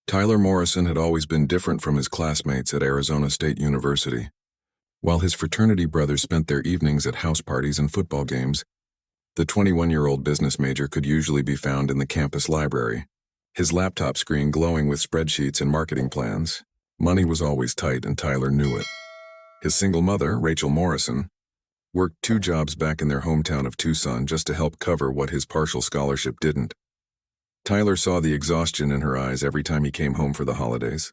Tyler Morrison had always been different from his classmates at Arizona State University. While his fraternity brothers spent their evenings at house parties and football games, the 21-year-old business major could usually be found in the campus library, his laptop screen glowing with spreadsheets and marketing plans. Money was always tight, and Tyler knew it. His single mother, Rachel Morrison, worked 2 jobs back in their hometown of Tucson just to help cover what his partial scholarship didn't. Tyler saw the exhaustion in her eyes every time he came home for the holidays.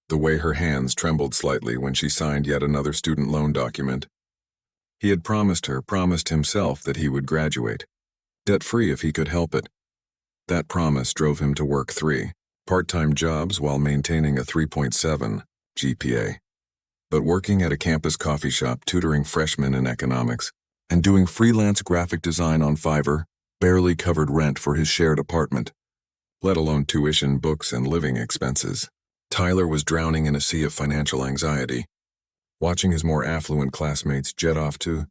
The way her hands trembled slightly when she signed yet another student loan document. He had promised himself that he would graduate, debt-free if he could help it. That promise drove him to work 3 part-time jobs while maintaining a 3.7 GPA. But working at a campus coffee shop tutoring freshmen in economics and doing freelance graphic design on Fiverr barely covered rent for his shared apartment, let alone tuition, books, and living expenses. Tyler was drowning in a sea of financial anxiety, watching his more affluent classmates jet off to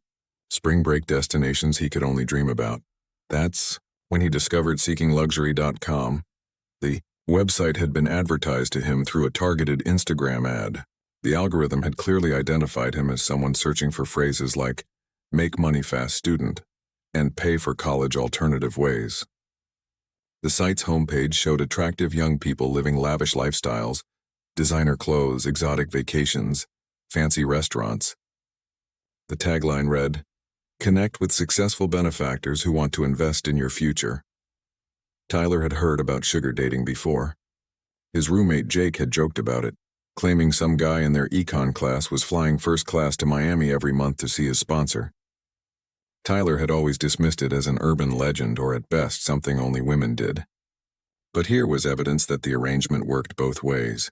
spring break destinations he could only dream about. That's when he discovered SeekingLuxury.com. The website had been advertised to him through a targeted Instagram ad. The algorithm had clearly identified him as someone searching for phrases like "make money fast student" and "pay for college alternative ways." The site's homepage showed attractive young people living lavish lifestyles, designer clothes, exotic vacations, fancy restaurants. The tagline read, "Connect with successful benefactors who want to invest in your future." Tyler had heard about sugar dating before. His roommate Jake had joked about it, claiming some guy in their econ class was flying first class to Miami every month to see his sponsor. Tyler had always dismissed it as an urban legend, or at best something only women did. But here was evidence that the arrangement worked both ways.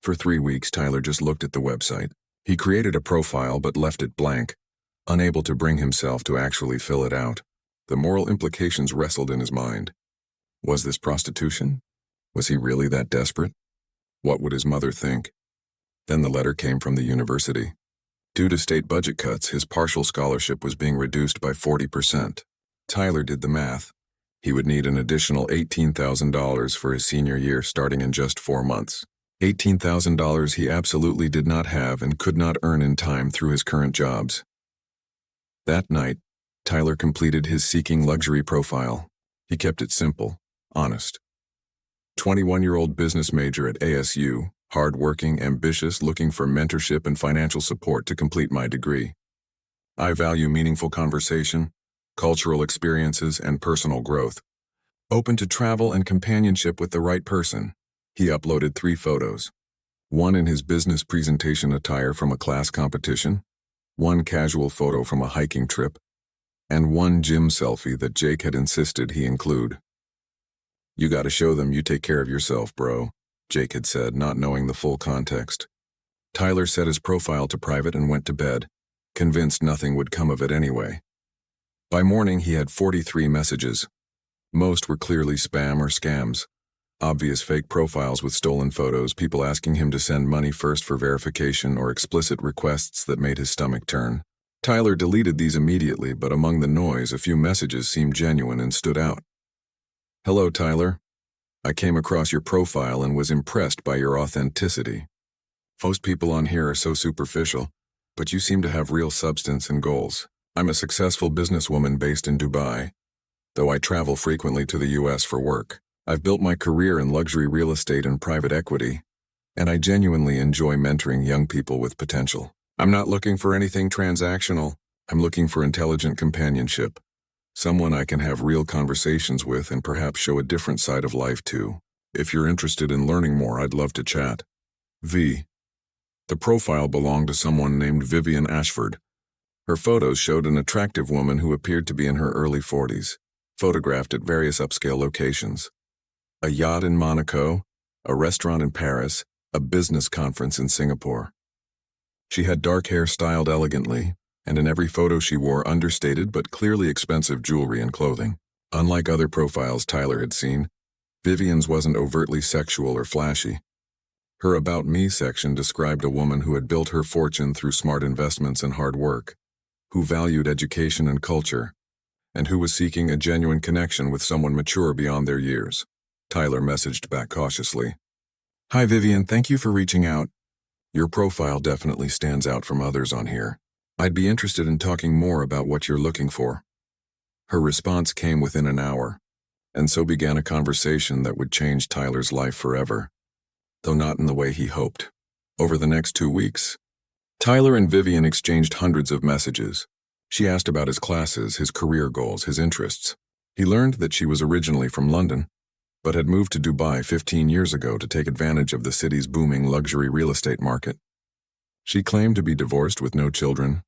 For 3 weeks, Tyler just looked at the website. He created a profile but left it blank, unable to bring himself to actually fill it out. The moral implications wrestled in his mind. Was this prostitution? Was he really that desperate? What would his mother think? Then the letter came from the university. Due to state budget cuts, his partial scholarship was being reduced by 40%. Tyler did the math. He would need an additional $18,000 for his senior year starting in just 4 months. $18,000 he absolutely did not have and could not earn in time through his current jobs. That night, Tyler completed his Seeking Luxury profile. He kept it simple, honest. 21-year-old business major at ASU, hard-working, ambitious, looking for mentorship and financial support to complete my degree. I value meaningful conversation, cultural experiences, and personal growth. Open to travel and companionship with the right person. He uploaded 3 photos. 1 in his business presentation attire from a class competition, 1 casual photo from a hiking trip, and 1 gym selfie that Jake had insisted he include. "You gotta show them you take care of yourself, bro," Jake had said, not knowing the full context. Tyler set his profile to private and went to bed, convinced nothing would come of it anyway. By morning, he had 43 messages. Most were clearly spam or scams. Obvious fake profiles with stolen photos, people asking him to send money first for verification, or explicit requests that made his stomach turn. Tyler deleted these immediately, but among the noise, a few messages seemed genuine and stood out. "Hello, Tyler. I came across your profile and was impressed by your authenticity. Most people on here are so superficial, but you seem to have real substance and goals. I'm a successful businesswoman based in Dubai, though I travel frequently to the US for work. I've built my career in luxury real estate and private equity, and I genuinely enjoy mentoring young people with potential. I'm not looking for anything transactional. I'm looking for intelligent companionship. Someone I can have real conversations with and perhaps show a different side of life to. If you're interested in learning more, I'd love to chat. V." The profile belonged to someone named Vivian Ashford. Her photos showed an attractive woman who appeared to be in her early 40s, photographed at various upscale locations. A yacht in Monaco, a restaurant in Paris, a business conference in Singapore. She had dark hair styled elegantly, and in every photo she wore understated but clearly expensive jewelry and clothing. Unlike other profiles Tyler had seen, Vivian's wasn't overtly sexual or flashy. Her About Me section described a woman who had built her fortune through smart investments and hard work, who valued education and culture, and who was seeking a genuine connection with someone mature beyond their years. Tyler messaged back cautiously, Hi Vivian, thank you for reaching out. Your profile definitely stands out from others on here. I'd be interested in talking more about what you're looking for. Her response came within an hour, and so began a conversation that would change Tyler's life forever, though not in the way he hoped. Over the next 2 weeks, Tyler and Vivian exchanged hundreds of messages. She asked about his classes, his career goals, his interests. He learned that she was originally from London, but had moved to Dubai 15 years ago to take advantage of the city's booming luxury real estate market. She claimed to be divorced with no children,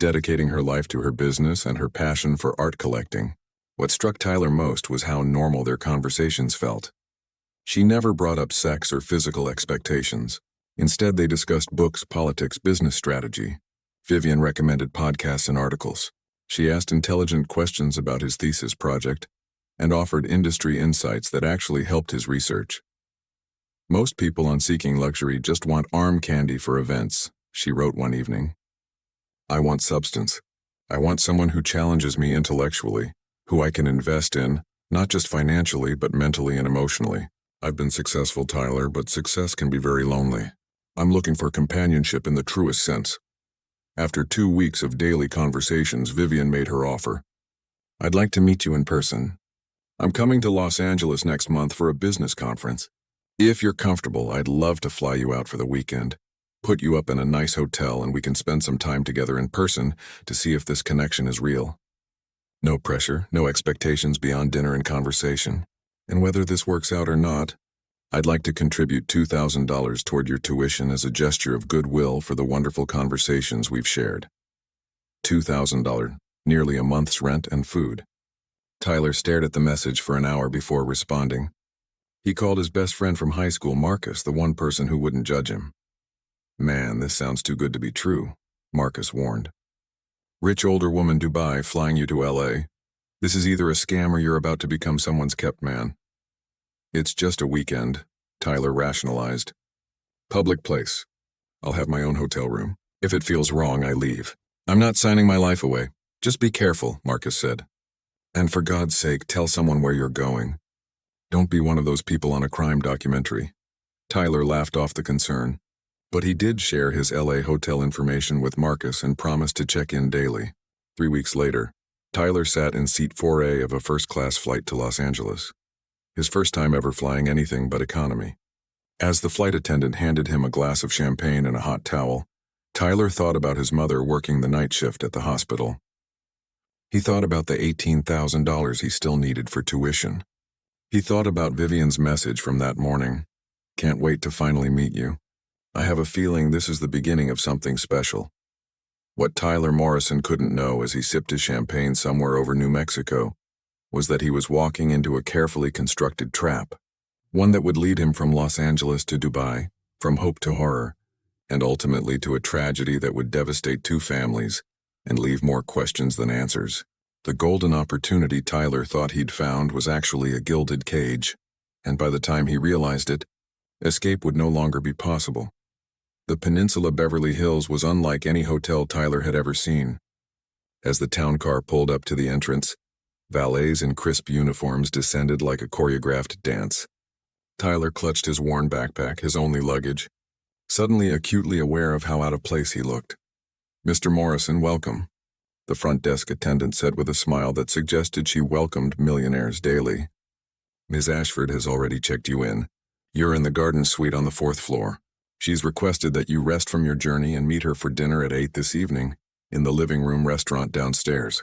dedicating her life to her business and her passion for art collecting. What struck Tyler most was how normal their conversations felt. She never brought up sex or physical expectations. Instead, they discussed books, politics, business strategy. Vivian recommended podcasts and articles. She asked intelligent questions about his thesis project and offered industry insights that actually helped his research. Most people on Seeking Luxury just want arm candy for events, she wrote one evening. I want substance. I want someone who challenges me intellectually, who I can invest in, not just financially, but mentally and emotionally. I've been successful, Tyler, but success can be very lonely. I'm looking for companionship in the truest sense. After 2 weeks of daily conversations, Vivian made her offer. I'd like to meet you in person. I'm coming to Los Angeles next month for a business conference. If you're comfortable, I'd love to fly you out for the weekend, put you up in a nice hotel, and we can spend some time together in person to see if this connection is real. No pressure, no expectations beyond dinner and conversation. And whether this works out or not, I'd like to contribute $2,000 toward your tuition as a gesture of goodwill for the wonderful conversations we've shared. $2,000, nearly a month's rent and food. Tyler stared at the message for an hour before responding. He called his best friend from high school, Marcus, the one person who wouldn't judge him. Man, this sounds too good to be true, Marcus warned. Rich older woman Dubai flying you to LA. This is either a scam or you're about to become someone's kept man. It's just a weekend, Tyler rationalized. Public place. I'll have my own hotel room. If it feels wrong, I leave. I'm not signing my life away. Just be careful, Marcus said. And for God's sake, tell someone where you're going. Don't be one of those people on a crime documentary. Tyler laughed off the concern. But he did share his LA hotel information with Marcus and promised to check in daily. 3 weeks later, Tyler sat in seat 4A of a first-class flight to Los Angeles. His first time ever flying anything but economy. As the flight attendant handed him a glass of champagne and a hot towel, Tyler thought about his mother working the night shift at the hospital. He thought about the $18,000 he still needed for tuition. He thought about Vivian's message from that morning. Can't wait to finally meet you. I have a feeling this is the beginning of something special. What Tyler Morrison couldn't know as he sipped his champagne somewhere over New Mexico was that he was walking into a carefully constructed trap, one that would lead him from Los Angeles to Dubai, from hope to horror, and ultimately to a tragedy that would devastate 2 families and leave more questions than answers. The golden opportunity Tyler thought he'd found was actually a gilded cage, and by the time he realized it, escape would no longer be possible. The Peninsula Beverly Hills was unlike any hotel Tyler had ever seen. As the town car pulled up to the entrance, valets in crisp uniforms descended like a choreographed dance. Tyler clutched his worn backpack, his only luggage, suddenly acutely aware of how out of place he looked. Mr. Morrison, welcome, the front desk attendant said with a smile that suggested she welcomed millionaires daily. Ms. Ashford has already checked you in. You're in the garden suite on the 4th floor. She's requested that you rest from your journey and meet her for dinner at 8 this evening in the living room restaurant downstairs.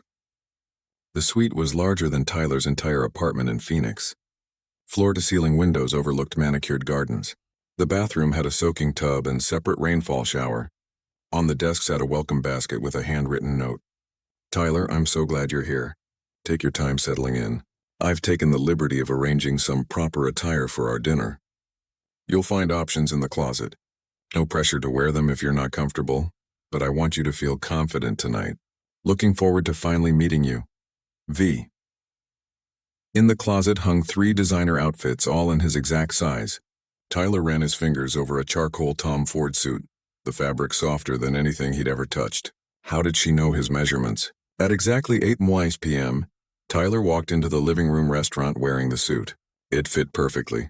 The suite was larger than Tyler's entire apartment in Phoenix. Floor-to-ceiling windows overlooked manicured gardens. The bathroom had a soaking tub and separate rainfall shower. On the desk sat a welcome basket with a handwritten note. Tyler, I'm so glad you're here. Take your time settling in. I've taken the liberty of arranging some proper attire for our dinner. You'll find options in the closet. No pressure to wear them if you're not comfortable, but I want you to feel confident tonight. Looking forward to finally meeting you. V. In the closet hung 3 designer outfits, all in his exact size. Tyler ran his fingers over a charcoal Tom Ford suit, the fabric softer than anything he'd ever touched. How did she know his measurements? At exactly 8 p.m., Tyler walked into the living room restaurant wearing the suit. It fit perfectly.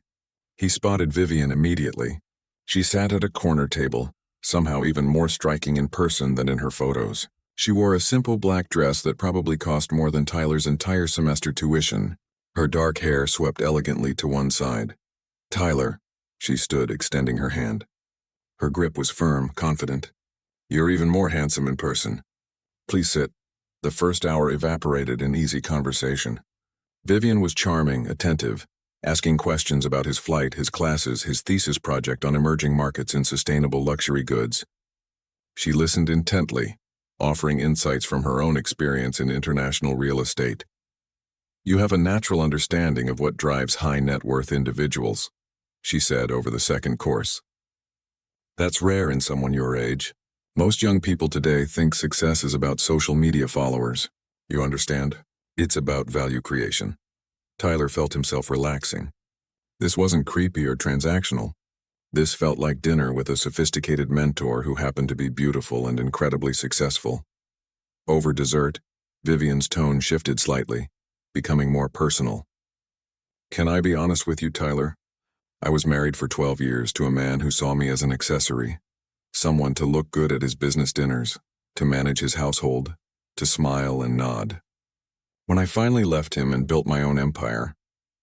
He spotted Vivian immediately. She sat at a corner table, somehow even more striking in person than in her photos. She wore a simple black dress that probably cost more than Tyler's entire semester tuition. Her dark hair swept elegantly to one side. "Tyler," she stood, extending her hand. Her grip was firm, confident. "You're even more handsome in person. Please sit." The first hour evaporated in easy conversation. Vivian was charming, attentive, asking questions about his flight, his classes, his thesis project on emerging markets in sustainable luxury goods. She listened intently, offering insights from her own experience in international real estate. "You have a natural understanding of what drives high-net-worth individuals," she said over the second course. "That's rare in someone your age. Most young people today think success is about social media followers. You understand? It's about value creation." Tyler felt himself relaxing. This wasn't creepy or transactional. This felt like dinner with a sophisticated mentor who happened to be beautiful and incredibly successful. Over dessert, Vivian's tone shifted slightly, becoming more personal. "Can I be honest with you, Tyler? I was married for 12 years to a man who saw me as an accessory. Someone to look good at his business dinners, to manage his household, to smile and nod. When I finally left him and built my own empire,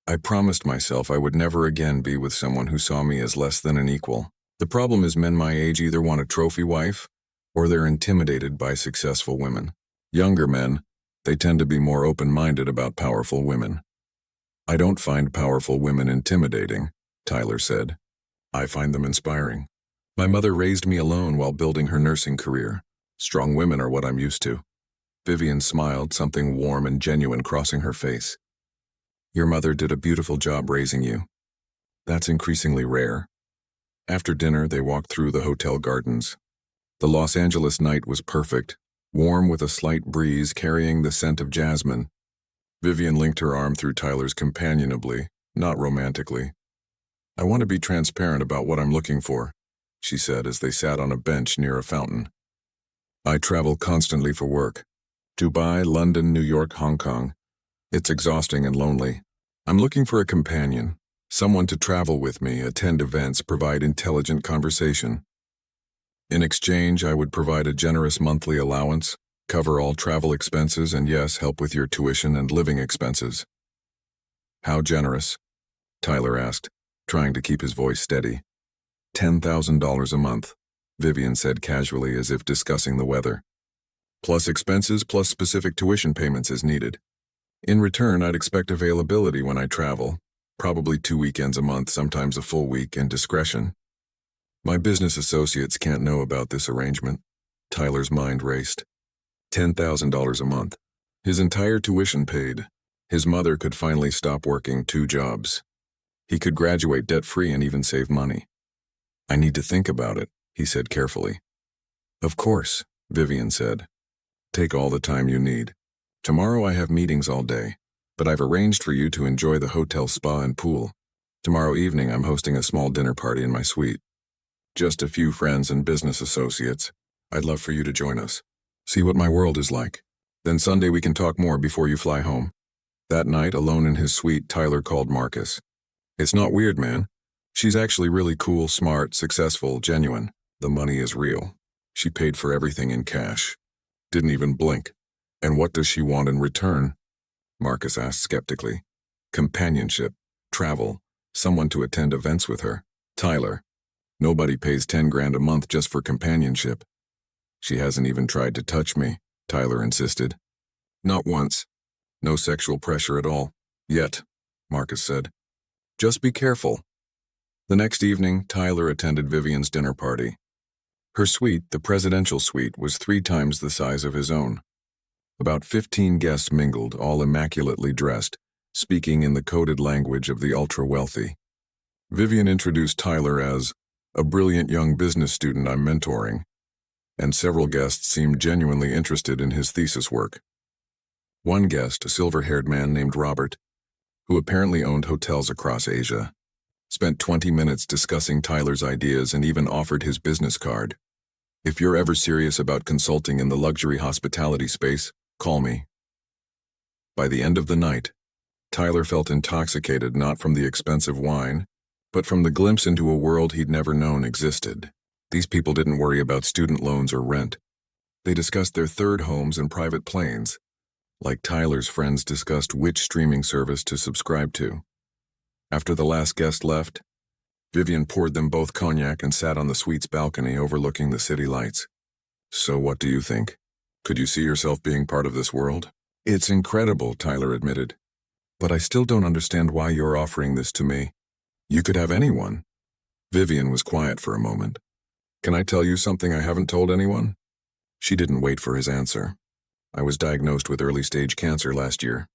I promised myself I would never again be with someone who saw me as less than an equal. The problem is men my age either want a trophy wife, or they're intimidated by successful women. Younger men, they tend to be more open-minded about powerful women. I don't find powerful women intimidating," Tyler said. "I find them inspiring. My mother raised me alone while building her nursing career. Strong women are what I'm used to." Vivian smiled, something warm and genuine crossing her face. "Your mother did a beautiful job raising you. That's increasingly rare." After dinner, they walked through the hotel gardens. The Los Angeles night was perfect, warm with a slight breeze carrying the scent of jasmine. Vivian linked her arm through Tyler's companionably, not romantically. "I want to be transparent about what I'm looking for," she said as they sat on a bench near a fountain. "I travel constantly for work. Dubai, London, New York, Hong Kong. It's exhausting and lonely. I'm looking for a companion, someone to travel with me, attend events, provide intelligent conversation. In exchange, I would provide a generous monthly allowance, cover all travel expenses, and yes, help with your tuition and living expenses." "How generous?" Tyler asked, trying to keep his voice steady. $10,000 a month, Vivian said casually as if discussing the weather. "Plus expenses, plus specific tuition payments as needed. In return, I'd expect availability when I travel, probably 2 weekends a month, sometimes a full week, and discretion. My business associates can't know about this arrangement." Tyler's mind raced. $10,000 a month. His entire tuition paid. His mother could finally stop working 2 jobs. He could graduate debt-free and even save money. "I need to think about it," he said carefully. "Of course," Vivian said. "Take all the time you need. Tomorrow I have meetings all day, but I've arranged for you to enjoy the hotel spa and pool. Tomorrow evening I'm hosting a small dinner party in my suite. Just a few friends and business associates. I'd love for you to join us. See what my world is like. Then Sunday we can talk more before you fly home." That night, alone in his suite, Tyler called Marcus. "It's not weird, man. She's actually really cool, smart, successful, genuine. The money is real. She paid for everything in cash. Didn't even blink. And what does she want in return?" Marcus asked skeptically. "Companionship, travel, someone to attend events with her. Tyler, nobody pays 10 grand a month just for companionship." "She hasn't even tried to touch me," Tyler insisted. "Not once. No sexual pressure at all. Yet," Marcus said. "Just be careful." The next evening, Tyler attended Vivian's dinner party. Her suite, the presidential suite, was 3 times the size of his own. About 15 guests mingled, all immaculately dressed, speaking in the coded language of the ultra-wealthy. Vivian introduced Tyler as a brilliant young business student I'm mentoring, and several guests seemed genuinely interested in his thesis work. One guest, a silver-haired man named Robert, who apparently owned hotels across Asia, spent 20 minutes discussing Tyler's ideas and even offered his business card. "If you're ever serious about consulting in the luxury hospitality space, call me." By the end of the night, Tyler felt intoxicated not from the expensive wine, but from the glimpse into a world he'd never known existed. These people didn't worry about student loans or rent. They discussed their third homes and private planes, like Tyler's friends discussed which streaming service to subscribe to. After the last guest left, Vivian poured them both cognac and sat on the suite's balcony overlooking the city lights. "So what do you think? Could you see yourself being part of this world?" "It's incredible," Tyler admitted. "But I still don't understand why you're offering this to me. You could have anyone." Vivian was quiet for a moment. "Can I tell you something I haven't told anyone?" She didn't wait for his answer. "I was diagnosed with early-stage cancer last year.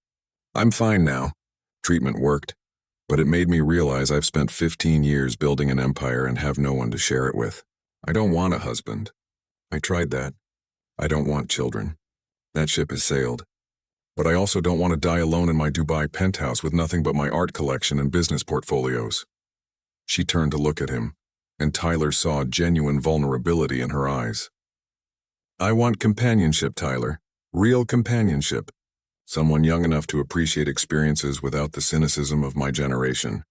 I'm fine now. Treatment worked, but it made me realize I've spent 15 years building an empire and have no one to share it with. I don't want a husband. I tried that. I don't want children. That ship has sailed. But I also don't want to die alone in my Dubai penthouse with nothing but my art collection and business portfolios." She turned to look at him, and Tyler saw genuine vulnerability in her eyes. "I want companionship, Tyler. Real companionship. Someone young enough to appreciate experiences without the cynicism of my generation.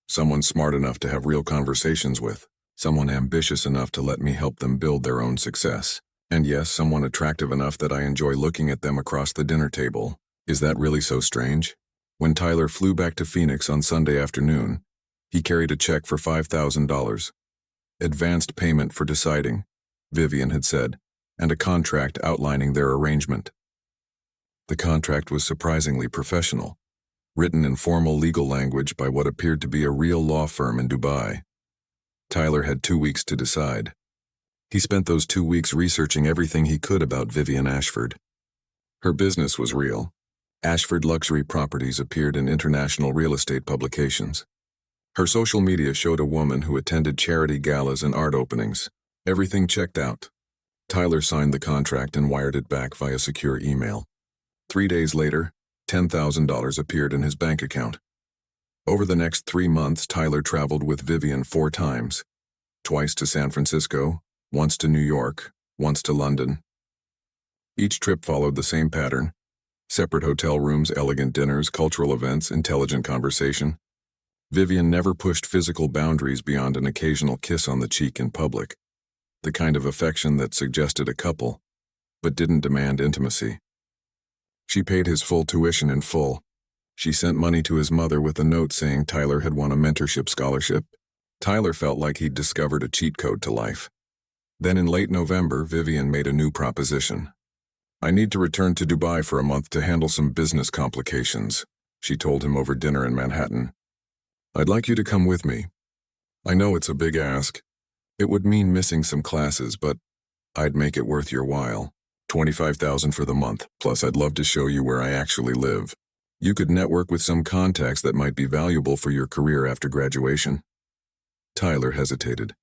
Someone smart enough to have real conversations with. Someone ambitious enough to let me help them build their own success. And yes, someone attractive enough that I enjoy looking at them across the dinner table." Is that really so strange? When Tyler flew back to Phoenix on Sunday afternoon, he carried a check for $5,000. "Advanced payment for deciding," Vivian had said, and a contract outlining their arrangement. The contract was surprisingly professional, written in formal legal language by what appeared to be a real law firm in Dubai. Tyler had 2 weeks to decide. He spent those 2 weeks researching everything he could about Vivian Ashford. Her business was real. Ashford Luxury Properties appeared in international real estate publications. Her social media showed a woman who attended charity galas and art openings. Everything checked out. Tyler signed the contract and wired it back via secure email. 3 days later, $10,000 appeared in his bank account. Over the next 3 months, Tyler traveled with Vivian 4 times. Twice to San Francisco, once to New York, once to London. Each trip followed the same pattern: separate hotel rooms, elegant dinners, cultural events, intelligent conversation. Vivian never pushed physical boundaries beyond an occasional kiss on the cheek in public, the kind of affection that suggested a couple, but didn't demand intimacy. She paid his full tuition in full. She sent money to his mother with a note saying Tyler had won a mentorship scholarship. Tyler felt like he'd discovered a cheat code to life. Then in late November, Vivian made a new proposition. "I need to return to Dubai for a month to handle some business complications," she told him over dinner in Manhattan. "I'd like you to come with me. I know it's a big ask. It would mean missing some classes, but I'd make it worth your while. $25,000 for the month, plus I'd love to show you where I actually live. You could network with some contacts that might be valuable for your career after graduation." Tyler hesitated.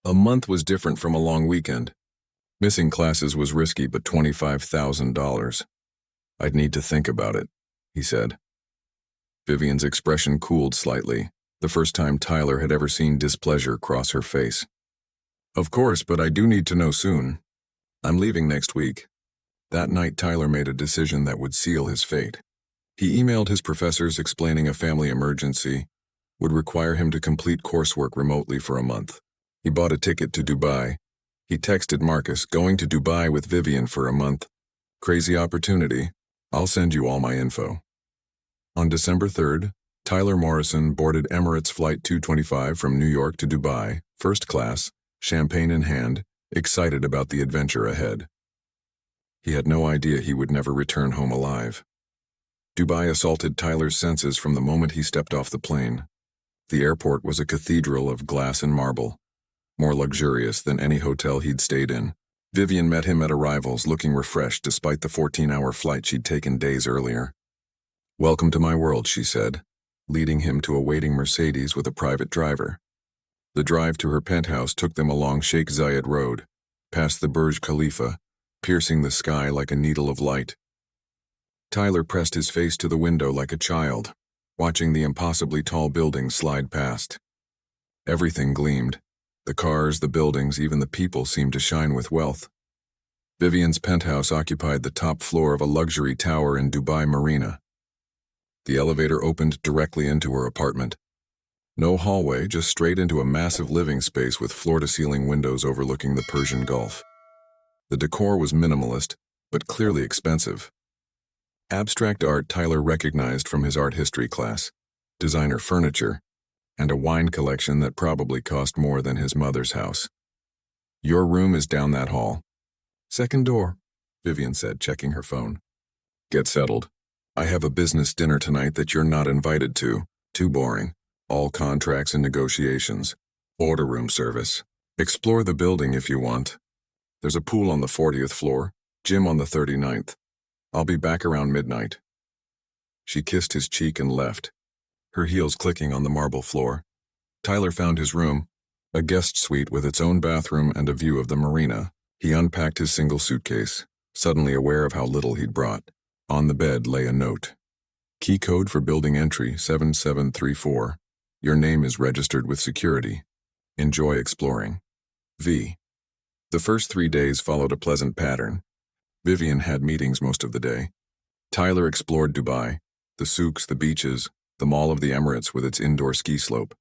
A month was different from a long weekend. Missing classes was risky, but $25,000. "I'd need to think about it," he said. Vivian's expression cooled slightly, the first time Tyler had ever seen displeasure cross her face. "Of course, but I do need to know soon. I'm leaving next week." That night, Tyler made a decision that would seal his fate. He emailed his professors explaining a family emergency would require him to complete coursework remotely for a month. He bought a ticket to Dubai. He texted Marcus, "Going to Dubai with Vivian for a month. Crazy opportunity. I'll send you all my info." On December 3rd, Tyler Morrison boarded Emirates Flight 225 from New York to Dubai, first class, champagne in hand, excited about the adventure ahead. He had no idea he would never return home alive. Dubai assaulted Tyler's senses from the moment he stepped off the plane. The airport was a cathedral of glass and marble, more luxurious than any hotel he'd stayed in. Vivian met him at arrivals, looking refreshed despite the 14-hour flight she'd taken days earlier. "Welcome to my world," she said, leading him to a waiting Mercedes with a private driver. The drive to her penthouse took them along Sheikh Zayed Road, past the Burj Khalifa, piercing the sky like a needle of light. Tyler pressed his face to the window like a child, watching the impossibly tall buildings slide past. Everything gleamed. The cars, the buildings, even the people seemed to shine with wealth. Vivian's penthouse occupied the top floor of a luxury tower in Dubai Marina. The elevator opened directly into her apartment. No hallway, just straight into a massive living space with floor-to-ceiling windows overlooking the Persian Gulf. The decor was minimalist, but clearly expensive. Abstract art Tyler recognized from his art history class, designer furniture, and a wine collection that probably cost more than his mother's house. "Your room is down that hall." "Second door," Vivian said, checking her phone. "Get settled. I have a business dinner tonight that you're not invited to. Too boring. All contracts and negotiations. Order room service. Explore the building if you want. There's a pool on the 40th floor, gym on the 39th. I'll be back around midnight." She kissed his cheek and left, her heels clicking on the marble floor. Tyler found his room, a guest suite with its own bathroom and a view of the marina. He unpacked his single suitcase, suddenly aware of how little he'd brought. On the bed lay a note. "Key code for building entry 7734. Your name is registered with security. Enjoy exploring. V." The first 3 days followed a pleasant pattern. Vivian had meetings most of the day. Tyler explored Dubai, the souks, the beaches, the Mall of the Emirates with its indoor ski slope.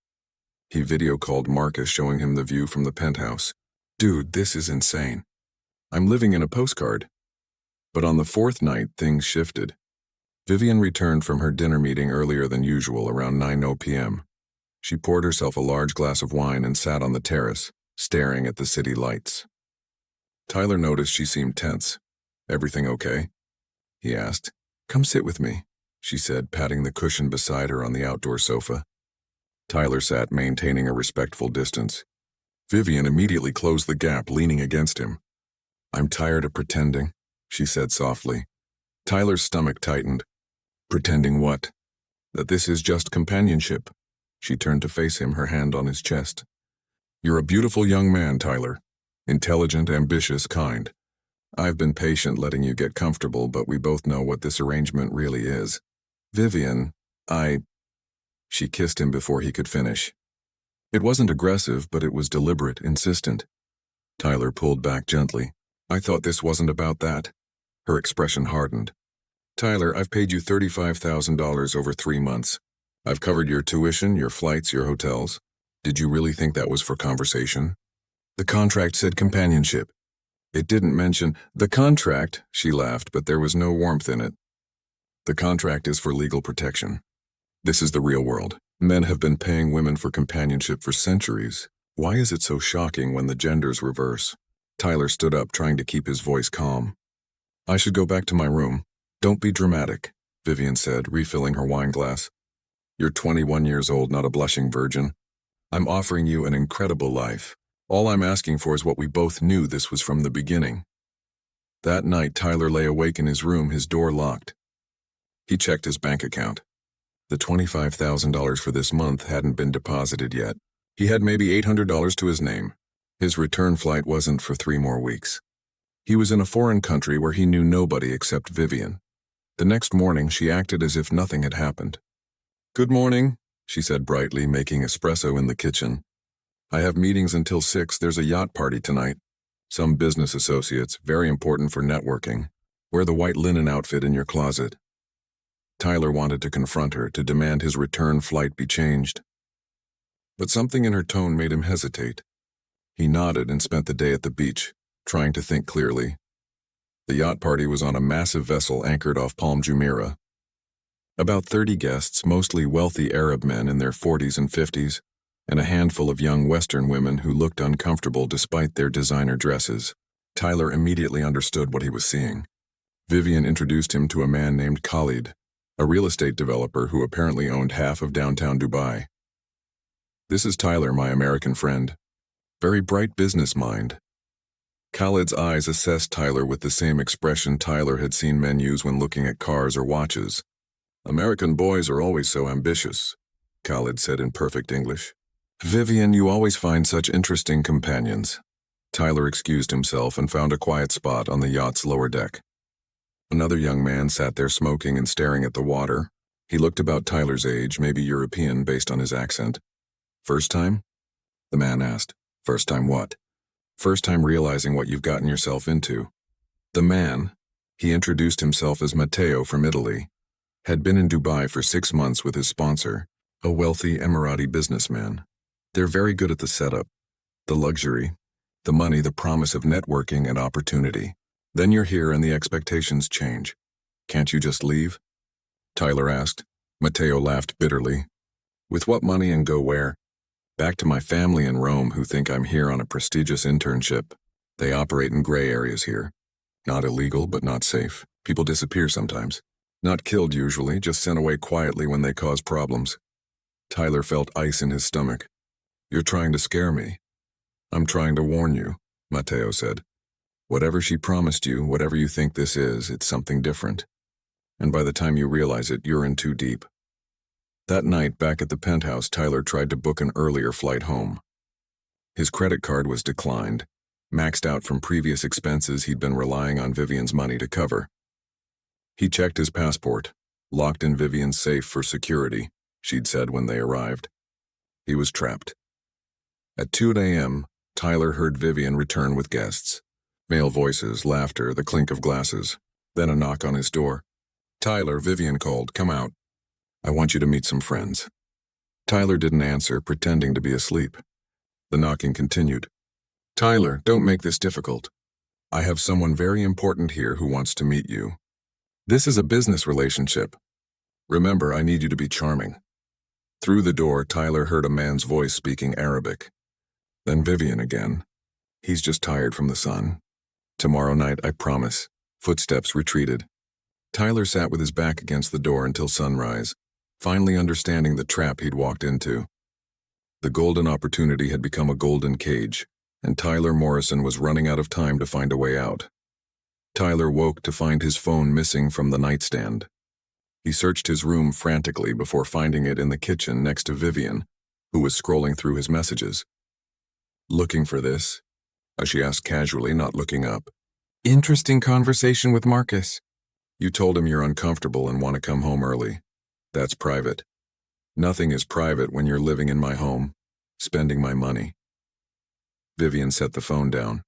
He video called Marcus, showing him the view from the penthouse. "Dude, this is insane. I'm living in a postcard." But on the 4th night, things shifted. Vivian returned from her dinner meeting earlier than usual, around 9 p.m. She poured herself a large glass of wine and sat on the terrace, staring at the city lights. Tyler noticed she seemed tense. "Everything okay?" he asked. "Come sit with me," she said, patting the cushion beside her on the outdoor sofa. Tyler sat, maintaining a respectful distance. Vivian immediately closed the gap, leaning against him. "I'm tired of pretending," she said softly. Tyler's stomach tightened. "Pretending what?" "That this is just companionship." She turned to face him, her hand on his chest. "You're a beautiful young man, Tyler. Intelligent, ambitious, kind. I've been patient letting you get comfortable, but we both know what this arrangement really is. Vivian, She kissed him before he could finish. It wasn't aggressive, but it was deliberate, insistent. Tyler pulled back gently. "I thought this wasn't about that." Her expression hardened. "Tyler, I've paid you $35,000 over 3 months. I've covered your tuition, your flights, your hotels. Did you really think that was for conversation?" "The contract said companionship." "It didn't mention the contract," she laughed, but there was no warmth in it. "The contract is for legal protection. This is the real world. Men have been paying women for companionship for centuries. Why is it so shocking when the genders reverse?" Tyler stood up, trying to keep his voice calm. "I should go back to my room." "Don't be dramatic," Vivian said, refilling her wine glass. "You're 21 years old, not a blushing virgin. I'm offering you an incredible life. All I'm asking for is what we both knew this was from the beginning." That night, Tyler lay awake in his room, his door locked. He checked his bank account. The $25,000 for this month hadn't been deposited yet. He had maybe $800 to his name. His return flight wasn't for 3 more weeks. He was in a foreign country where he knew nobody except Vivian. The next morning, she acted as if nothing had happened. "Good morning," she said brightly, making espresso in the kitchen. "I have meetings until 6. There's a yacht party tonight. Some business associates, very important for networking. Wear the white linen outfit in your closet." Tyler wanted to confront her, to demand his return flight be changed. But something in her tone made him hesitate. He nodded and spent the day at the beach, trying to think clearly. The yacht party was on a massive vessel anchored off Palm Jumeirah. About 30 guests, mostly wealthy Arab men in their 40s and 50s, and a handful of young Western women who looked uncomfortable despite their designer dresses. Tyler immediately understood what he was seeing. Vivian introduced him to a man named Khalid, a real estate developer who apparently owned half of downtown Dubai. "This is Tyler, my American friend. Very bright business mind." Khalid's eyes assessed Tyler with the same expression Tyler had seen men use when looking at cars or watches. "American boys are always so ambitious," Khalid said in perfect English. "Vivian, you always find such interesting companions." Tyler excused himself and found a quiet spot on the yacht's lower deck. Another young man sat there smoking and staring at the water. He looked about Tyler's age, maybe European based on his accent. "First time?" the man asked. "First time what?" "First time realizing what you've gotten yourself into." The man, he introduced himself as Matteo from Italy, had been in Dubai for 6 months with his sponsor, A wealthy Emirati businessman. They're very good at the setup, the luxury, the money, the promise of networking and opportunity. Then you're here and the expectations change. Can't you just leave? Tyler asked. Matteo laughed bitterly. With what money and go where? Back to my family in Rome who think I'm here on a prestigious internship. They operate in gray areas here. Not illegal, but not safe. People disappear sometimes. Not killed usually, just sent away quietly when they cause problems. Tyler felt ice in his stomach. You're trying to scare me. I'm trying to warn you, Matteo said. Whatever she promised you, whatever you think this is, it's something different. And by the time you realize it, you're in too deep. That night, back at the penthouse, Tyler tried to book an earlier flight home. His credit card was declined, maxed out from previous expenses he'd been relying on Vivian's money to cover. He checked his passport, locked in Vivian's safe for security, she'd said when they arrived. He was trapped. At 2 a.m., Tyler heard Vivian return with guests. Male voices, laughter, the clink of glasses. Then a knock on his door. Tyler, Vivian called, come out. I want you to meet some friends. Tyler didn't answer, pretending to be asleep. The knocking continued. Tyler, don't make this difficult. I have someone very important here who wants to meet you. This is a business relationship. Remember, I need you to be charming. Through the door, Tyler heard a man's voice speaking Arabic. Then Vivian again. He's just tired from the sun. Tomorrow night, I promise. Footsteps retreated. Tyler sat with his back against the door until sunrise, finally understanding the trap he'd walked into. The golden opportunity had become a golden cage, and Tyler Morrison was running out of time to find a way out. Tyler woke to find his phone missing from the nightstand. He searched his room frantically before finding it in the kitchen next to Vivian, who was scrolling through his messages. Looking for this? She asked casually, not looking up. Interesting conversation with Marcus. You told him you're uncomfortable and want to come home early. That's private. Nothing is private when you're living in my home, spending my money. Vivian set the phone down.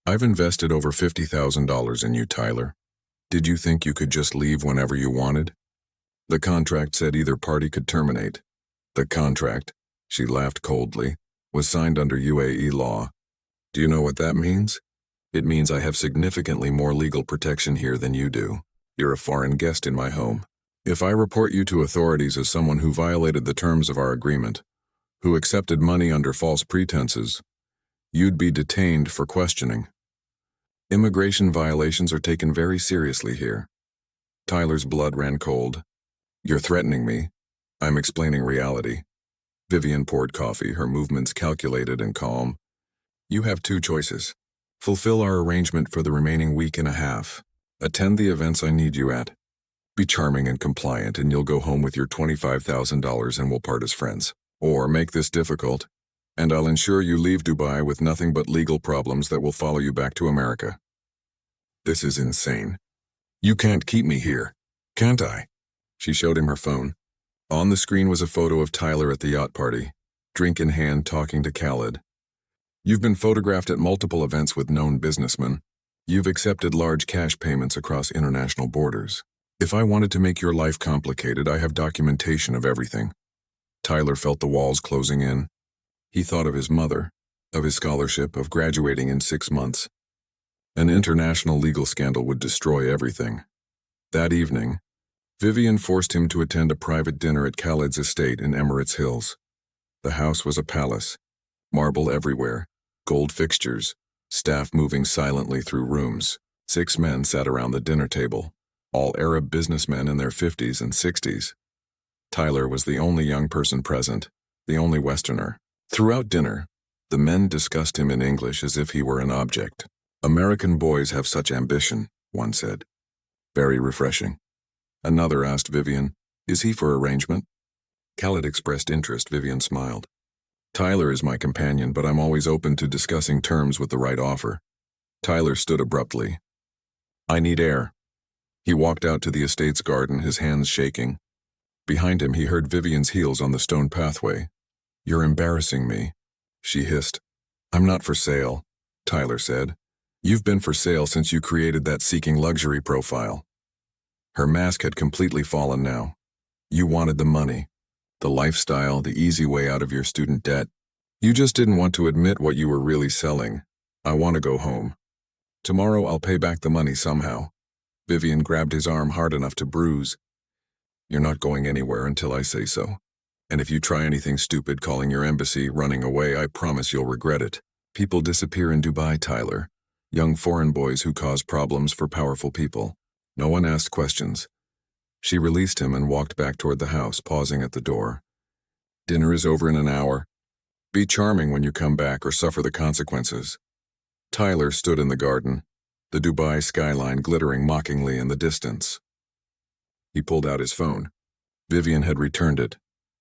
I've invested over $50,000 in you, Tyler. Did you think you could just leave whenever you wanted? The contract said either party could terminate. The contract, she laughed coldly, was signed under UAE law. Do you know what that means? It means I have significantly more legal protection here than you do. You're a foreign guest in my home. If I report you to authorities as someone who violated the terms of our agreement, who accepted money under false pretenses, you'd be detained for questioning. Immigration violations are taken very seriously here. Tyler's blood ran cold. You're threatening me. I'm explaining reality. Vivian poured coffee, her movements calculated and calm. You have two choices. Fulfill our arrangement for the remaining week and a half. Attend the events I need you at. Be charming and compliant and you'll go home with your $25,000 and we'll part as friends. Or make this difficult, and I'll ensure you leave Dubai with nothing but legal problems that will follow you back to America. This is insane. You can't keep me here, can't I? She showed him her phone. On the screen was a photo of Tyler at the yacht party, drink in hand talking to Khaled. You've been photographed at multiple events with known businessmen. You've accepted large cash payments across international borders. If I wanted to make your life complicated, I have documentation of everything. Tyler felt the walls closing in. He thought of his mother, of his scholarship, of graduating in 6 months. An international legal scandal would destroy everything. That evening, Vivian forced him to attend a private dinner at Khaled's estate in Emirates Hills. The house was a palace, marble everywhere, gold fixtures, staff moving silently through rooms. 6 men sat around the dinner table, all Arab businessmen in their 50s and 60s. Tyler was the only young person present, the only Westerner. Throughout dinner, the men discussed him in English as if he were an object. American boys have such ambition, one said. Very refreshing. Another asked Vivian, is he for arrangement? Khaled expressed interest. Vivian smiled. Tyler is my companion, but I'm always open to discussing terms with the right offer. Tyler stood abruptly. I need air. He walked out to the estate's garden, his hands shaking. Behind him, he heard Vivian's heels on the stone pathway. You're embarrassing me, she hissed. I'm not for sale, Tyler said. You've been for sale since you created that seeking luxury profile. Her mask had completely fallen now. You wanted the money. The lifestyle, the easy way out of your student debt. You just didn't want to admit what you were really selling. I want to go home. Tomorrow I'll pay back the money somehow. Vivian grabbed his arm hard enough to bruise. You're not going anywhere until I say so. And if you try anything stupid, calling your embassy, running away, I promise you'll regret it. People disappear in Dubai, Tyler. Young foreign boys who cause problems for powerful people. No one asked questions. She released him and walked back toward the house, pausing at the door. Dinner is over in an hour. Be charming when you come back or suffer the consequences. Tyler stood in the garden, the Dubai skyline glittering mockingly in the distance. He pulled out his phone. Vivian had returned it,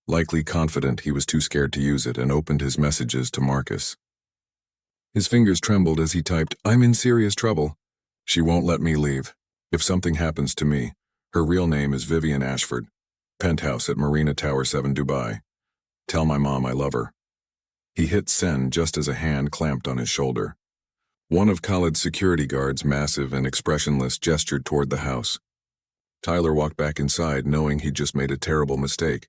likely confident he was too scared to use it, and opened his messages to Marcus. His fingers trembled as he typed, "I'm in serious trouble. She won't let me leave. If something happens to me." Her real name is Vivian Ashford. Penthouse at Marina Tower 7, Dubai. Tell my mom I love her. He hit send just as a hand clamped on his shoulder. One of Khalid's security guards, massive and expressionless, gestured toward the house. Tyler walked back inside, knowing he'd just made a terrible mistake.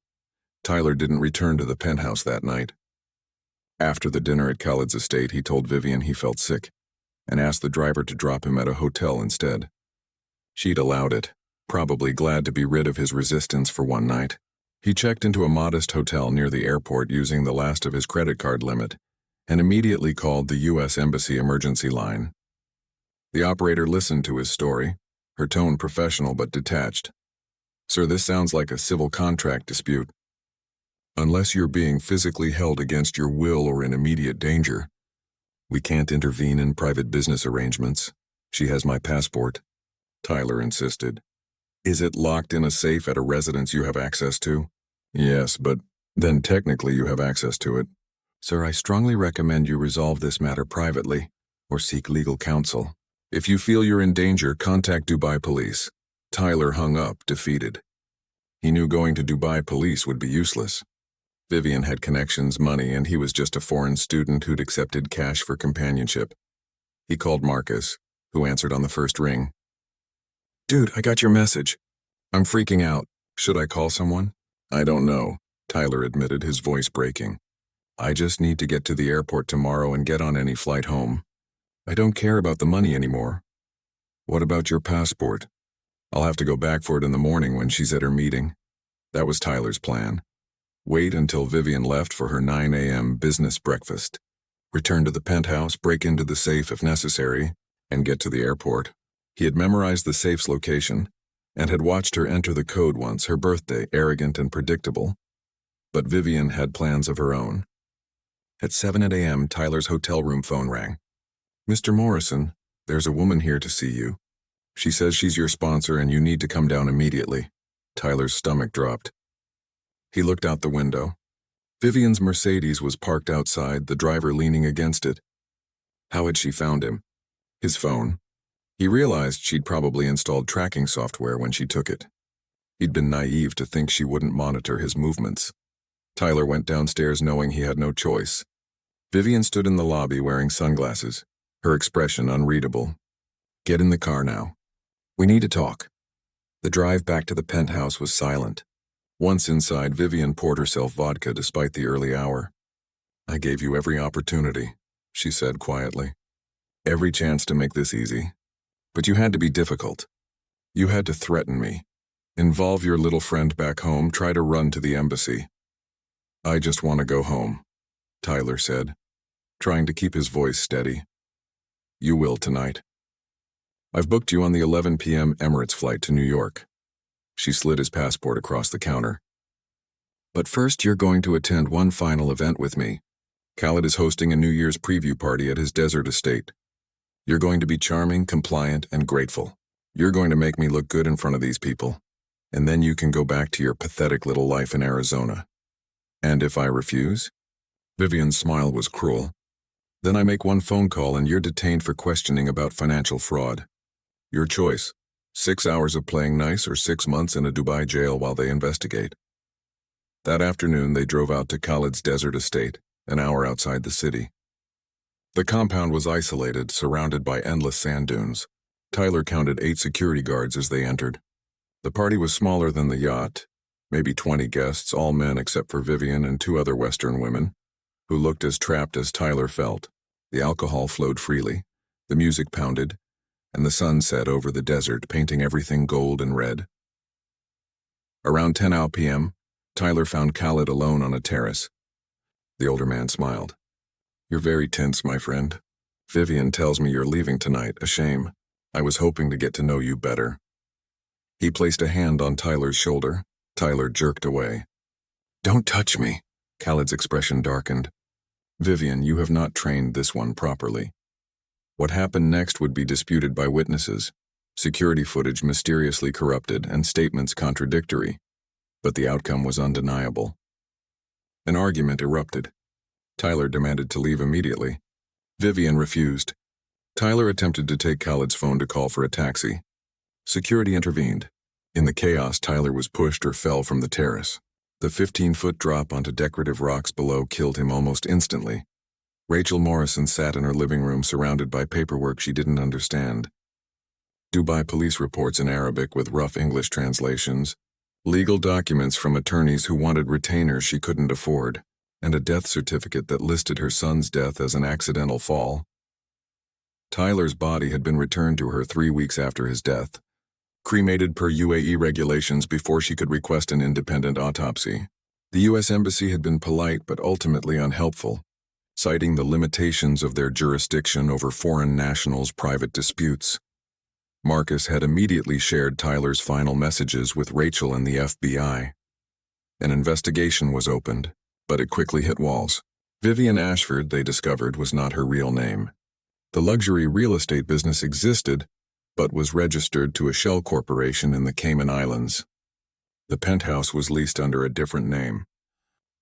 Tyler didn't return to the penthouse that night. After the dinner at Khalid's estate, he told Vivian he felt sick and asked the driver to drop him at a hotel instead. She'd allowed it, probably glad to be rid of his resistance for one night. He checked into a modest hotel near the airport using the last of his credit card limit and immediately called the U.S. Embassy emergency line. The operator listened to his story, her tone professional but detached. "Sir, this sounds like a civil contract dispute. Unless you're being physically held against your will or in immediate danger, we can't intervene in private business arrangements. She has my passport," Tyler insisted. "Is it locked in a safe at a residence you have access to?" "Yes, but then technically you have access to it." "Sir, I strongly recommend you resolve this matter privately or seek legal counsel. If you feel you're in danger, contact Dubai police." Tyler hung up, defeated. He knew going to Dubai police would be useless. Vivian had connections, money, and he was just a foreign student who'd accepted cash for companionship. He called Marcus, who answered on the first ring. "Dude, I got your message. I'm freaking out. Should I call someone?" "I don't know," Tyler admitted, his voice breaking. "I just need to get to the airport tomorrow and get on any flight home. I don't care about the money anymore." "What about your passport?" "I'll have to go back for it in the morning when she's at her meeting." That was Tyler's plan. Wait until Vivian left for her 9 a.m. business breakfast. Return to the penthouse, break into the safe if necessary, and get to the airport. He had memorized the safe's location and had watched her enter the code once, her birthday, arrogant and predictable. But Vivian had plans of her own. At 7 a.m., Tyler's hotel room phone rang. "Mr. Morrison, there's a woman here to see you. She says she's your sponsor and you need to come down immediately." Tyler's stomach dropped. He looked out the window. Vivian's Mercedes was parked outside, the driver leaning against it. How had she found him? His phone. He realized she'd probably installed tracking software when she took it. He'd been naive to think she wouldn't monitor his movements. Tyler went downstairs knowing he had no choice. Vivian stood in the lobby wearing sunglasses, her expression unreadable. "Get in the car now. We need to talk." The drive back to the penthouse was silent. Once inside, Vivian poured herself vodka despite the early hour. "I gave you every opportunity," she said quietly. "Every chance to make this easy. But you had to be difficult. You had to threaten me. Involve your little friend back home, try to run to the embassy." "I just want to go home," Tyler said, trying to keep his voice steady. "You will tonight. I've booked you on the 11 p.m. Emirates flight to New York." She slid his passport across the counter. "But first you're going to attend one final event with me. Khalid is hosting a New Year's preview party at his desert estate. You're going to be charming, compliant, and grateful. You're going to make me look good in front of these people. And then you can go back to your pathetic little life in Arizona." "And if I refuse?" Vivian's smile was cruel. "Then I make one phone call and you're detained for questioning about financial fraud. Your choice, 6 hours of playing nice or 6 months in a Dubai jail while they investigate." That afternoon, they drove out to Khalid's desert estate, an hour outside the city. The compound was isolated, surrounded by endless sand dunes. Tyler counted 8 security guards as they entered. The party was smaller than the yacht, maybe 20 guests, all men except for Vivian and two other Western women, who looked as trapped as Tyler felt. The alcohol flowed freely, the music pounded, and the sun set over the desert, painting everything gold and red. Around 10 p.m., Tyler found Khaled alone on a terrace. The older man smiled. "You're very tense, my friend. Vivian tells me you're leaving tonight, a shame. I was hoping to get to know you better." He placed a hand on Tyler's shoulder. Tyler jerked away. "Don't touch me." Khaled's expression darkened. "Vivian, you have not trained this one properly." What happened next would be disputed by witnesses, security footage mysteriously corrupted and statements contradictory, but the outcome was undeniable. An argument erupted. Tyler demanded to leave immediately. Vivian refused. Tyler attempted to take Khaled's phone to call for a taxi. Security intervened. In the chaos, Tyler was pushed or fell from the terrace. The 15-foot drop onto decorative rocks below killed him almost instantly. Rachel Morrison sat in her living room surrounded by paperwork she didn't understand. Dubai police reports in Arabic with rough English translations, legal documents from attorneys who wanted retainers she couldn't afford, and a death certificate that listed her son's death as an accidental fall. Tyler's body had been returned to her 3 weeks after his death, cremated per UAE regulations before she could request an independent autopsy. The U.S. Embassy had been polite but ultimately unhelpful, citing the limitations of their jurisdiction over foreign nationals' private disputes. Marcus had immediately shared Tyler's final messages with Rachel and the FBI. An investigation was opened, but it quickly hit walls. Vivian Ashford, they discovered, was not her real name. The luxury real estate business existed, but was registered to a shell corporation in the Cayman Islands. The penthouse was leased under a different name.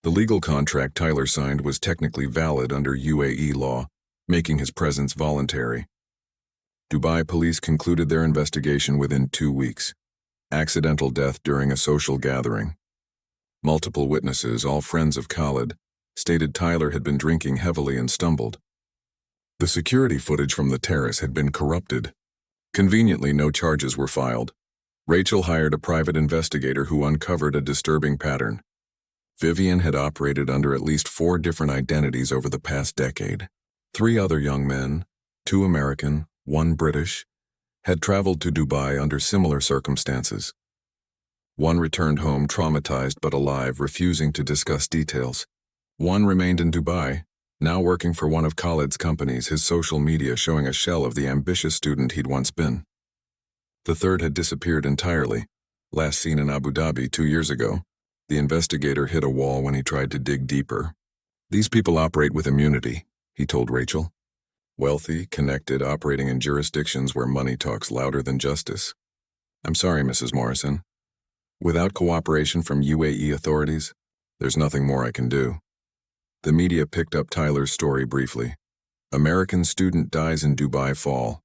The legal contract Tyler signed was technically valid under UAE law, making his presence voluntary. Dubai police concluded their investigation within 2 weeks. Accidental death during a social gathering. Multiple witnesses, all friends of Khaled, stated Tyler had been drinking heavily and stumbled. The security footage from the terrace had been corrupted. Conveniently, no charges were filed. Rachel hired a private investigator who uncovered a disturbing pattern. Vivian had operated under at least 4 different identities over the past decade. 3 other young men, 2 American, 1 British, had traveled to Dubai under similar circumstances. One returned home traumatized but alive, refusing to discuss details. One remained in Dubai, now working for one of Khaled's companies, his social media showing a shell of the ambitious student he'd once been. The third had disappeared entirely, last seen in Abu Dhabi 2 years ago. The investigator hit a wall when he tried to dig deeper. "These people operate with immunity," he told Rachel. "Wealthy, connected, operating in jurisdictions where money talks louder than justice. I'm sorry, Mrs. Morrison. Without cooperation from UAE authorities, there's nothing more I can do." The media picked up Tyler's story briefly. American student dies in Dubai fall.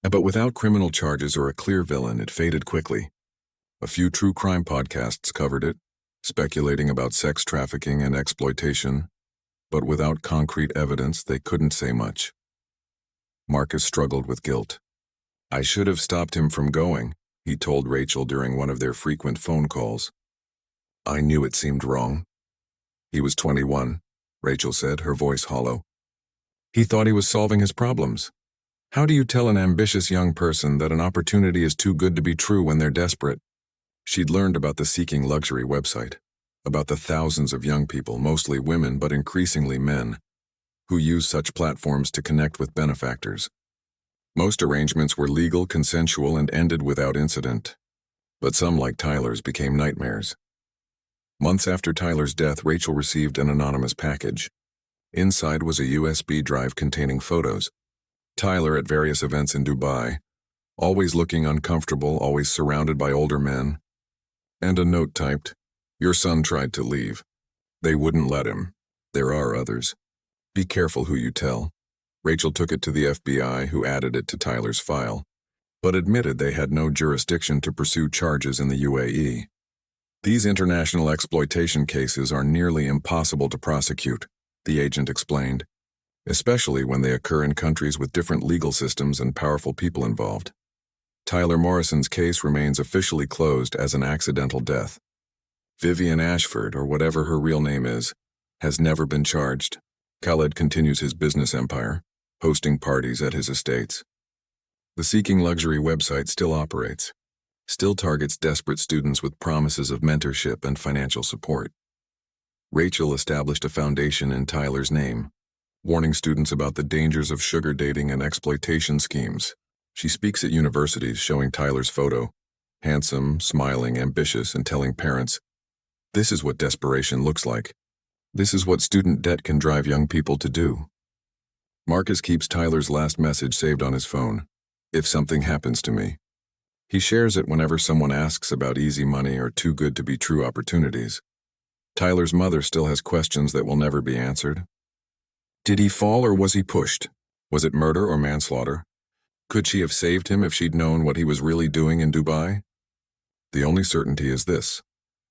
But without criminal charges or a clear villain, it faded quickly. A few true crime podcasts covered it, speculating about sex trafficking and exploitation, but without concrete evidence, they couldn't say much. Marcus struggled with guilt. "I should have stopped him from going," he told Rachel during one of their frequent phone calls. "I knew it seemed wrong." "He was 21, Rachel said, her voice hollow. "He thought he was solving his problems. How do you tell an ambitious young person that an opportunity is too good to be true when they're desperate?" She'd learned about the Seeking Luxury website, about the thousands of young people, mostly women but increasingly men, who use such platforms to connect with benefactors. Most arrangements were legal, consensual, and ended without incident. But some, like Tyler's, became nightmares. Months after Tyler's death, Rachel received an anonymous package. Inside was a USB drive containing photos. Tyler at various events in Dubai, always looking uncomfortable, always surrounded by older men. And a note typed, "Your son tried to leave. They wouldn't let him. There are others. Be careful who you tell." Rachel took it to the FBI, who added it to Tyler's file, but admitted they had no jurisdiction to pursue charges in the UAE. "These international exploitation cases are nearly impossible to prosecute," the agent explained, "especially when they occur in countries with different legal systems and powerful people involved." Tyler Morrison's case remains officially closed as an accidental death. Vivian Ashford, or whatever her real name is, has never been charged. Khaled continues his business empire, hosting parties at his estates. The Seeking Luxury website still operates, still targets desperate students with promises of mentorship and financial support. Rachel established a foundation in Tyler's name, warning students about the dangers of sugar dating and exploitation schemes. She speaks at universities, showing Tyler's photo, handsome, smiling, ambitious, and telling parents, "This is what desperation looks like. This is what student debt can drive young people to do." Marcus keeps Tyler's last message saved on his phone. "If something happens to me." He shares it whenever someone asks about easy money or too good to be true opportunities. Tyler's mother still has questions that will never be answered. Did he fall or was he pushed? Was it murder or manslaughter? Could she have saved him if she'd known what he was really doing in Dubai? The only certainty is this: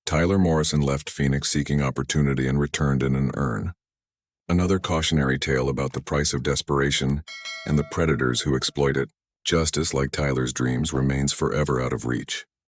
Tyler Morrison left Phoenix seeking opportunity and returned in an urn. Another cautionary tale about the price of desperation and the predators who exploit it. Justice, like Tyler's dreams, remains forever out of reach.